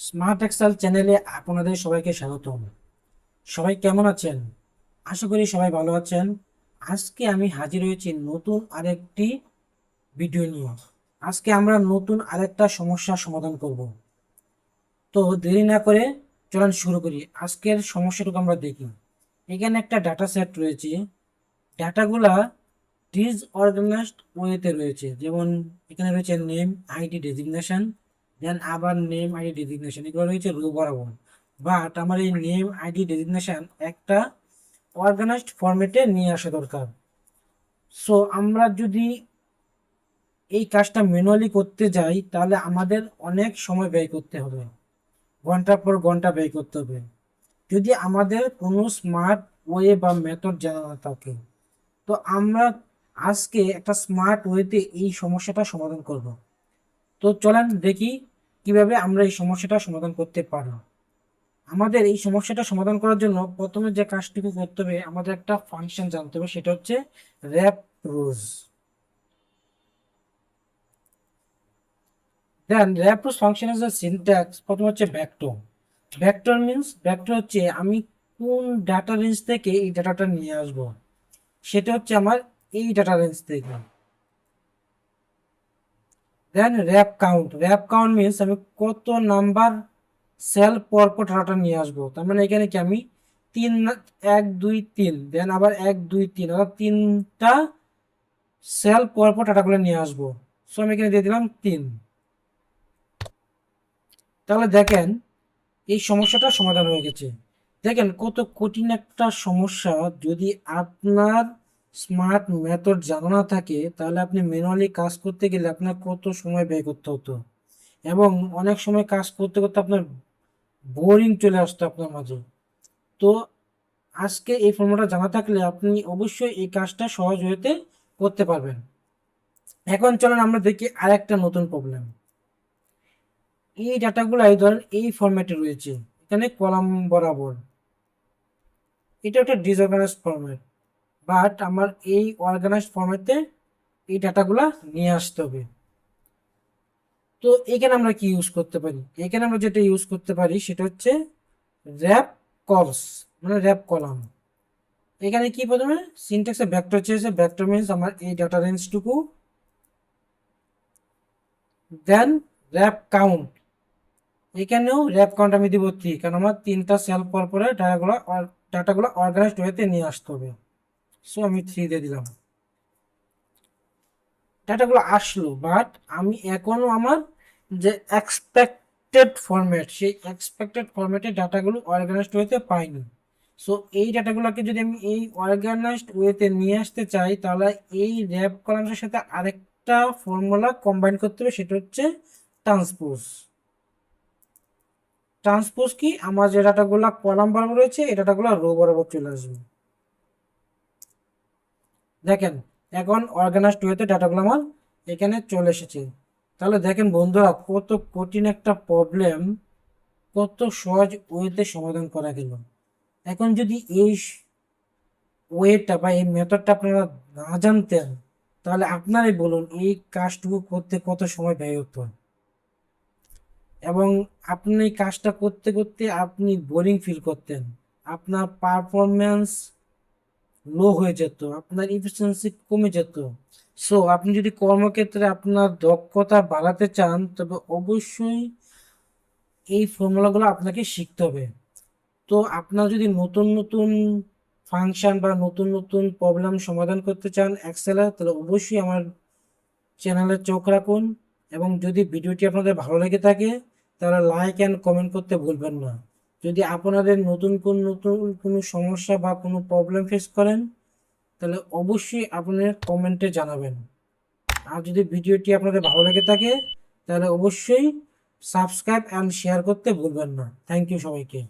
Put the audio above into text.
Smart Excel চ্যানেলে আপনাদের সবাইকে স্বাগতম। সবাই কেমন আছেন? আশা করি সবাই ভালো আছেন। আজকে আমি হাজির হয়েছি নতুন আরেকটি ভিডিও নিয়ে। আজকে আমরা নতুন আরেকটা সমস্যার সমাধান করব। তো দেরি না করে চলুন শুরু করি। আজকের সমস্যাটুকু আমরা দেখি। এখানে একটা ডাটা সেট রয়েছে। ডাটাগুলা ডিসঅর্গানাইজড ওয়েতে রয়েছে। যেমন এখানে রয়েছে নেম আইডি ডেজিগনেশন, দেন আবার নেম আইডি ডেজিগনেশন, এগুলো রয়েছে রো বরাবর। বাট আমার এই নেম আইডি ডেজিগনেশন একটা অর্গানাইজড ফরম্যাটে নিয়ে আসা দরকার। সো আমরা যদি এই কাজটা ম্যানুয়ালি করতে যাই তাহলে আমাদের অনেক সময় ব্যয় করতে হবে, ঘন্টার পর ঘন্টা ব্যয় করতে হবে, যদি আমাদের কোনো স্মার্ট ওয়ে বা মেথড জানা না থাকে। তো আমরা আজকে একটা স্মার্ট ওয়েতে এই সমস্যাটা সমাধান করব। তো চলেন দেখি কিভাবে আমরা এই সমস্যাটা সমাধান করতে পারি। আমাদের এই সমস্যাটা সমাধান করার জন্য প্রথমে যে কাজটুকু করতে হবে, আমাদের একটা ফাংশন জানতে হবে, সেটা হচ্ছে র্যাপ রোজ। দেন র্যাপ রোজ ফাংশন এর যে সিনট্যাক্স, প্রথম হচ্ছে ভেক্টর। ভেক্টর হচ্ছে আমি কোন ডাটা রেঞ্জ থেকে এই ডাটাটা নিয়ে আসব, সেটা হচ্ছে আমার এই ডাটা রেঞ্জ থেকে। দেন র্যাপ কাউন্ট মিনস আমি কত নাম্বার সেল পর পর ডাটাটা নিয়ে আসবো। তার মানে এখানে কি আমি তিন, 1 2 3, দেন আবার 1 2 3, অর্থাৎ তিনটা সেল পর পর ডাটাগুলো নিয়ে আসবো। সো আমি এখানে দিয়ে দিলাম 3। তাহলে দেখেন এই সমস্যাটা সমাধান হয়ে গেছে। দেখেন কত কঠিন একটা সমস্যা। যদি আপনার স্মার্ট মেথড জানা না থাকে তাহলে আপনি ম্যানুয়ালি কাজ করতে গেলে আপনার কত সময় ব্যয় করতে হতো, এবং অনেক সময় কাজ করতে করতে আপনার বোরিং চলে আসতো আপনার মাঝে। তো আজকে এই ফর্মুলাটা জানা থাকলে আপনি অবশ্যই এই কাজটা সহজ হতে করতে পারবেন। এখন চলেন আমরা দেখি আরেকটা নতুন প্রবলেম। এই ডাটাগুলো এই ধরেন এই ফরম্যাটে রয়েছে, এখানে কলাম বরাবর। এটা একটা ডিসঅর্গানাইজড ফরম্যাট, বাট আমার এই অর্গানাইজড ফরম্যাটে এই ডাটাগুলা নিয়ে আসতে হবে। তো এখানে আমরা কি ইউজ করতে পারি? এখানে আমরা যেটা ইউজ করতে পারি সেটা হচ্ছে র্যাপ কলস, মানে র্যাপ কলাম। এখানে কি প্রথমে সিনট্যাক্সে ভেক্টর চেয়েছে, ভেক্টর মিনস আমার এই ডাটা রেঞ্জটুকু। দেন র্যাপ কাউন্ট, এখানেও র্যাপ কাউন্ট আমি দিব 3, কারণ আমার তিনটা সেল পর পরে ডাটাগুলো অর্গানাইজড ওয়েতে নিয়ে আসতে হবে। সো আমি 3 দিয়ে দিলাম। ডাটাগুলো আসলো, বাট আমি এখনো আমার যে এক্সপেক্টেড ফরম্যাট, সেই এক্সপেক্টেড ফরম্যাটে ডাটাগুলো অর্গানাইজড ওয়েতে পাইনি। সো এই ডাটাগুলোকে যদি আমি এই অর্গানাইজড ওয়েতে নিয়ে আসতে চাই তাহলে এই র্যাপ কলামসের সাথে আরেকটা ফর্মুলা কম্বাইন করতে হবে, সেটা হচ্ছে ট্রান্সপোজ। ট্রান্সপোজ কি, আমার যে ডাটাগুলো কলাম বরাবর রয়েছে এই ডাটাগুলো রো বরাবর চলে আসবে। দেখেন এখন অর্গানাইজড ওয়েতে ডাটাগুলো আমার এখানে চলে এসেছে। তাহলে দেখেন বন্ধুরা কত কঠিন একটা প্রবলেম কত সহজ ওয়েতে সমাধান করা গেল। এখন যদি এই ওয়েটা বা এই মেথডটা আপনারা না জানতেন তাহলে আপনারাই বলুন এই কাজটুকু করতে কত সময় ব্যয় হতো, এবং আপনি এই কাজটা করতে করতে আপনি বোরিং ফিল করতেন, আপনার পারফরমেন্স লো হয়ে যেত, আপনার ইফিসিয়েন্সি কমে যেত। সো আপনি যদি কর্মক্ষেত্রে আপনার দক্ষতা বাড়াতে চান তবে অবশ্যই এই ফর্মুলাগুলো আপনাকে শিখতে হবে। তো আপনার যদি নতুন নতুন ফাংশন বা নতুন নতুন প্রবলেম সমাধান করতে চান এক্সেলে, তাহলে অবশ্যই আমার চ্যানেলে চোখ রাখুন, এবং যদি ভিডিওটি আপনাদের ভালো লেগে থাকে তাহলে লাইক অ্যান্ড কমেন্ট করতে ভুলবেন না। যদি আপনাদের নতুন কোনো সমস্যা বা কোনো প্রবলেম ফেস করেন তাহলে অবশ্যই আপনার কমেন্টে জানাবেন। আর যদি ভিডিওটি আপনাদের ভালো লেগে থাকে তাহলে অবশ্যই সাবস্ক্রাইব অ্যান্ড শেয়ার করতে ভুলবেন না। থ্যাংক ইউ সবাইকে।